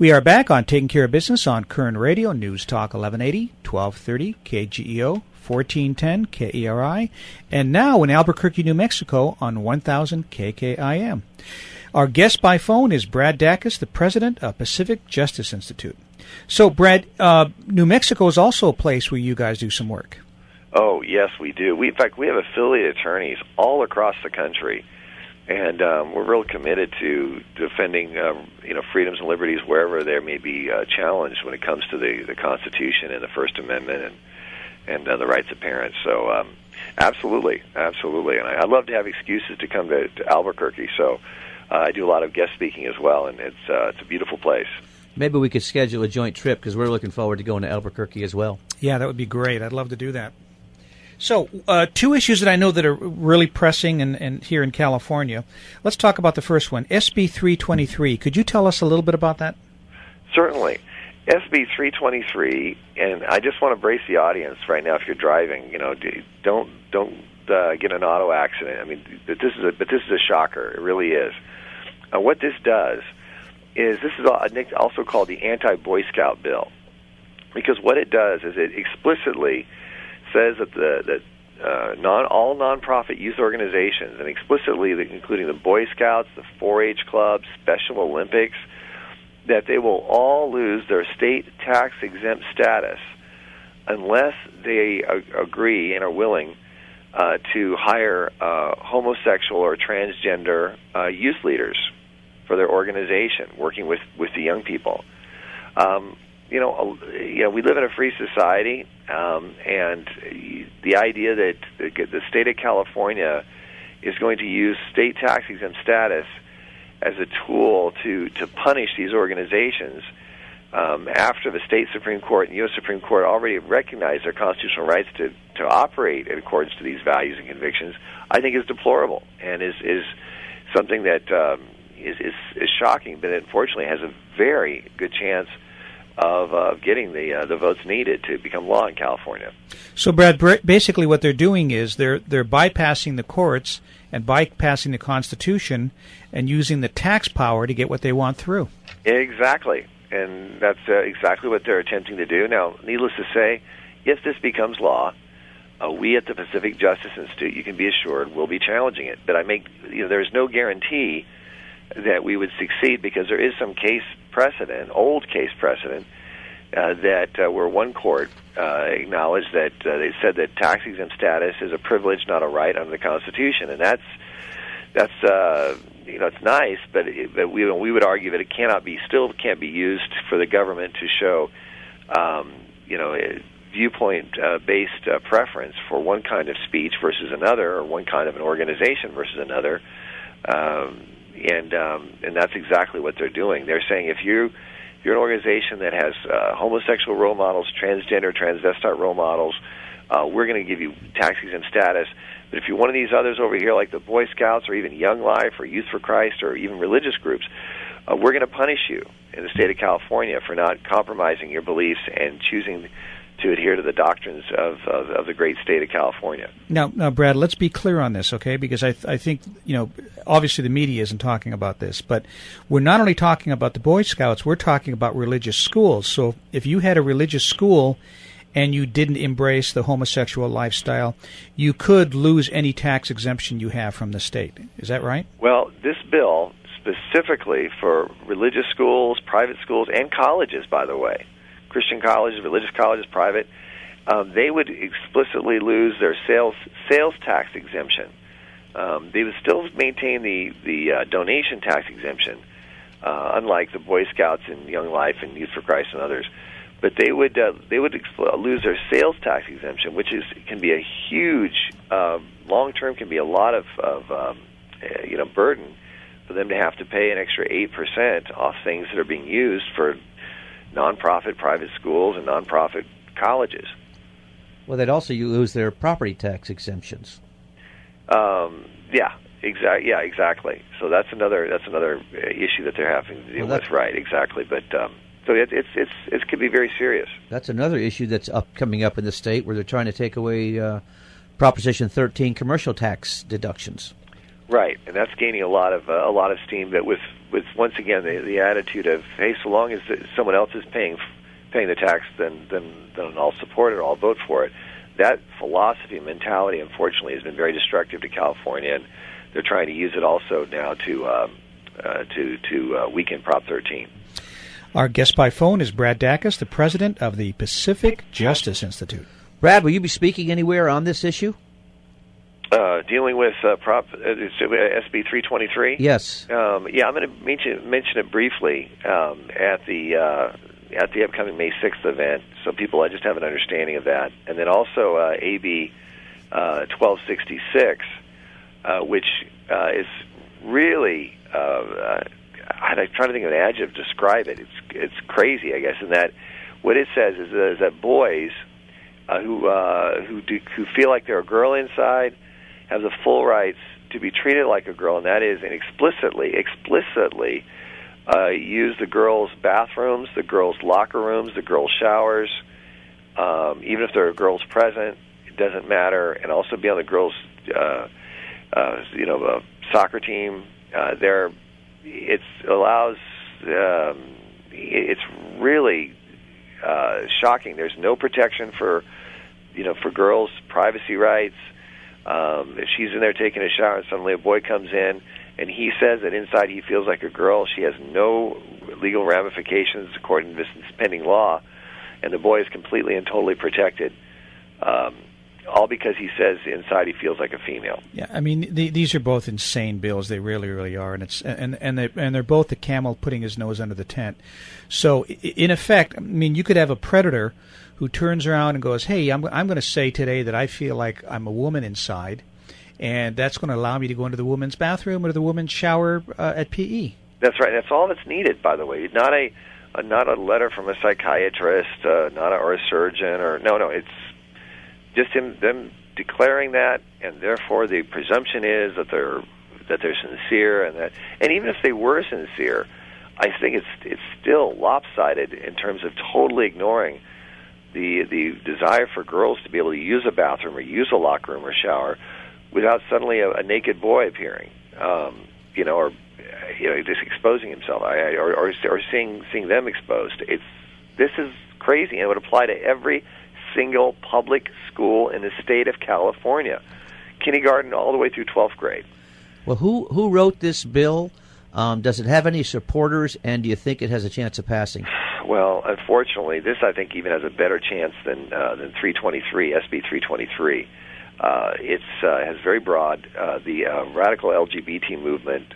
We are back on Taking Care of Business on Kern Radio, News Talk 1180, 1230 KGEO, 1410 KERI, and now in Albuquerque, New Mexico on 1000 KKIM. Our guest by phone is Brad Dacus, the president of Pacific Justice Institute. So, Brad, New Mexico is also a place where you guys do some work. Oh, yes, we do. In fact, we have affiliate attorneys all across the country, and we're real committed to defending freedoms and liberties wherever there may be challenged when it comes to the Constitution and the First Amendment and the rights of parents. So, absolutely. And I'd love to have excuses to come to Albuquerque, so I do a lot of guest speaking as well, and it's a beautiful place. Maybe we could schedule a joint trip because we're looking forward to going to Albuquerque as well. Yeah, that would be great. I'd love to do that. So, two issues that I know that are really pressing and here in California. Let's talk about the first one, SB 323. Could you tell us a little bit about that? Certainly. SB 323, and I just want to brace the audience right now if you're driving, don't get an auto accident. I mean, but this is a shocker. It really is. What this does is this is also called the Anti-Boy Scout Bill, because what it does is it explicitly says that all nonprofit youth organizations, and explicitly including the Boy Scouts, the 4-H clubs, Special Olympics, that they will all lose their state tax-exempt status unless they agree and are willing to hire homosexual or transgender youth leaders for their organization, working with the young people. We live in a free society, and the idea that the state of California is going to use state tax-exempt status as a tool to punish these organizations after the state Supreme Court and U.S. Supreme Court already recognized their constitutional rights to operate in accordance to these values and convictions, I think is deplorable and is something that is shocking, but unfortunately has a very good chance of getting the votes needed to become law in California. So, Brad, basically what they're doing is they're bypassing the courts and bypassing the Constitution and using the tax power to get what they want through. Exactly, and that's exactly what they're attempting to do. Now, needless to say, if this becomes law, we at the Pacific Justice Institute, you can be assured, will be challenging it. But there's no guarantee that we would succeed, because there is some old case precedent, where one court acknowledged that they said that tax-exempt status is a privilege, not a right under the Constitution, and that's it's nice, but we would argue that it can't be used for the government to show viewpoint-based preference for one kind of speech versus another, or one kind of an organization versus another. And that's exactly what they're doing. They're saying if you're an organization that has homosexual role models, transgender, transvestite role models, we're going to give you tax-exempt status. But if you're one of these others over here, like the Boy Scouts or even Young Life or Youth for Christ or even religious groups, we're going to punish you in the state of California for not compromising your beliefs and choosing to adhere to the doctrines of the great state of California. Now, Brad, let's be clear on this, okay? Because I think, obviously the media isn't talking about this, but we're not only talking about the Boy Scouts, we're talking about religious schools. So if you had a religious school and you didn't embrace the homosexual lifestyle, you could lose any tax exemption you have from the state. Is that right? Well, this bill specifically for religious schools, private schools, and colleges, by the way, Christian colleges, religious colleges, private, they would explicitly lose their sales tax exemption. They would still maintain the donation tax exemption, unlike the Boy Scouts and Young Life and Youth for Christ and others. But they would lose their sales tax exemption, which can be a huge long term, can be a lot of burden for them to have to pay an extra 8% off things that are being used for nonprofit private schools and nonprofit colleges. Well, they'd also lose their property tax exemptions. Exactly. So that's another issue that they're having to deal with. Right, exactly. But so it could be very serious. That's another issue that's coming up in the state, where they're trying to take away Proposition 13 commercial tax deductions. Right, and that's gaining a lot of steam. That with with once again the attitude of, hey, so long as someone else is paying the tax, then I'll support it or I'll vote for it. That philosophy and mentality, unfortunately, has been very destructive to California, and they're trying to use it also now to weaken Prop 13. Our guest by phone is Brad Dacus, the president of the Pacific Justice Institute. Brad, will you be speaking anywhere on this issue? Dealing with SB 323? Yes. Yeah, I'm going to mention it briefly at the upcoming May 6th event, so people just have an understanding of that. And then also AB 1266, which is really, I'm trying to think of an adjective to describe it. It's crazy, I guess, in that what it says is that boys who feel like they're a girl inside have the full rights to be treated like a girl, and that is, and explicitly use the girls' bathrooms, the girls' locker rooms, the girls' showers, even if there are girls present, it doesn't matter, and also be on the girls' soccer team. It's really shocking. There's no protection for girls' privacy rights. If she's in there taking a shower and suddenly a boy comes in and he says that inside he feels like a girl, she has no legal ramifications according to this pending law, and the boy is completely and totally protected, all because he says inside he feels like a female. Yeah, I mean these are both insane bills. They really, really are, and they're both the camel putting his nose under the tent. So in effect, I mean, you could have a predator who turns around and goes, "Hey, I'm going to say today that I feel like I'm a woman inside." And that's going to allow me to go into the women's bathroom or the women's shower at PE. That's right. That's all that's needed, by the way. Not a letter from a psychiatrist, or a surgeon, or no. It's just them declaring that, and therefore the presumption is that they're sincere, and even if they were sincere, I think it's still lopsided in terms of totally ignoring the desire for girls to be able to use a bathroom or use a locker room or shower without suddenly a naked boy appearing, or just exposing himself, or seeing them exposed. This is crazy, and it would apply to every single public school in the state of California, kindergarten all the way through 12th grade. Well, who wrote this bill? Does it have any supporters, and do you think it has a chance of passing? Well, unfortunately, this I think even has a better chance than 323, SB 323. It has very broad. The radical LGBT movement,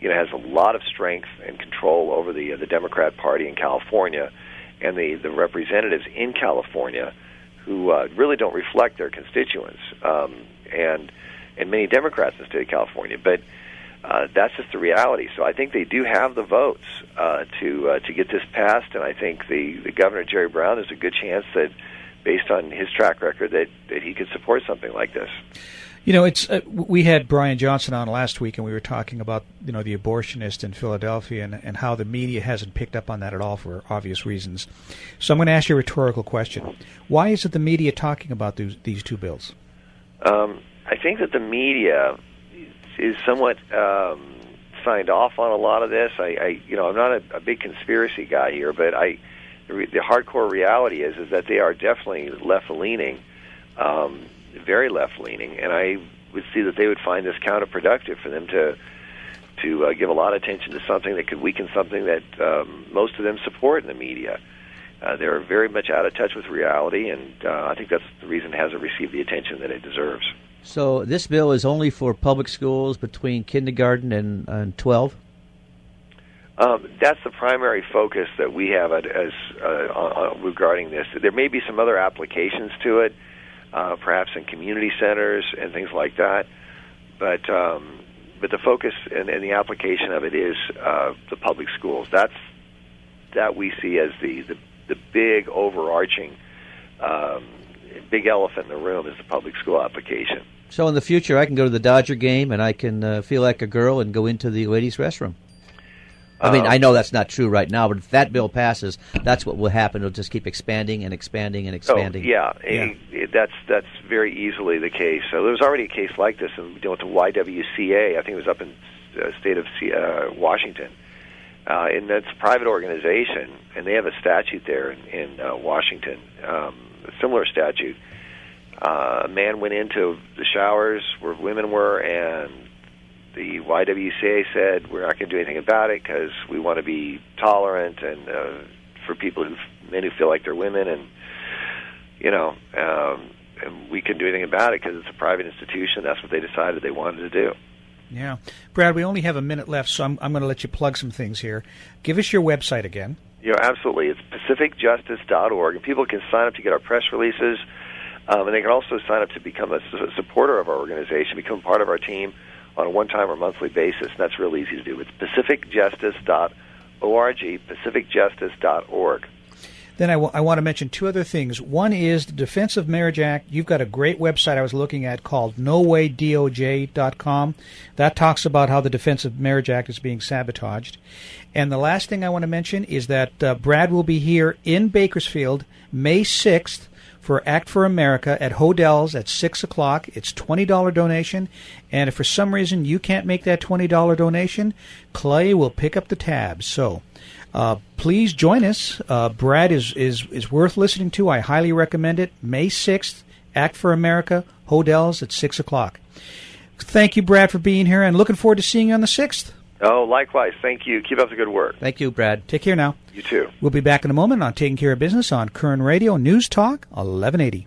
has a lot of strength and control over the Democrat Party in California, and the representatives in California who really don't reflect their constituents, and many Democrats in the state of California. But that's just the reality. So I think they do have the votes to get this passed, and I think the Governor Jerry Brown has a good chance that, based on his track record, that he could support something like this. It's we had Brian Johnson on last week, and we were talking about the abortionist in Philadelphia and how the media hasn't picked up on that at all for obvious reasons. So I'm going to ask you a rhetorical question: why isn't the media talking about these two bills? I think that the media is somewhat signed off on a lot of this. I'm not a big conspiracy guy here, but the hardcore reality is that they are definitely left-leaning, very left-leaning, and I would see that they would find this counterproductive for them to give a lot of attention to something that could weaken something that most of them support in the media. They're very much out of touch with reality, and I think that's the reason it hasn't received the attention that it deserves. So this bill is only for public schools between kindergarten and 12? That's the primary focus that we have regarding this. There may be some other applications to it, perhaps in community centers and things like that, but the focus and the application of it is the public schools. That we see as the big overarching big elephant in the room is the public school application. So in the future, I can go to the Dodger game and I can feel like a girl and go into the ladies' restroom. I mean, I know that's not true right now, but if that bill passes, that's what will happen. It'll just keep expanding and expanding and expanding. Oh, yeah. That's very easily the case. So there was already a case like this with the YWCA. I think it was up in the state of Washington. And that's a private organization, and they have a statute there in Washington, a similar statute. A man went into the showers where women were, and the YWCA said, we're not going to do anything about it because we want to be tolerant and for men who feel like they're women, and and we couldn't do anything about it because it's a private institution. That's what they decided they wanted to do. Yeah. Brad, we only have a minute left, so I'm going to let you plug some things here. Give us your website again. Absolutely. It's pacificjustice.org, and people can sign up to get our press releases, and they can also sign up to become a supporter of our organization, become part of our team on a one-time or monthly basis, and that's real easy to do. It's pacificjustice.org, pacificjustice.org. Then I want to mention two other things. One is the Defense of Marriage Act. You've got a great website I was looking at called nowaydoj.com. That talks about how the Defense of Marriage Act is being sabotaged. And the last thing I want to mention is that Brad will be here in Bakersfield May 6th for Act for America at Hodell's at 6 o'clock. It's $20 donation. And if for some reason you can't make that $20 donation, Clay will pick up the tab. So please join us. Brad is worth listening to. I highly recommend it. May 6th, Act for America, Hodell's at 6 o'clock. Thank you, Brad, for being here, and looking forward to seeing you on the 6th. Oh, likewise. Thank you. Keep up the good work. Thank you, Brad. Take care now. You too. We'll be back in a moment on Taking Care of Business on Kern Radio News Talk 1180.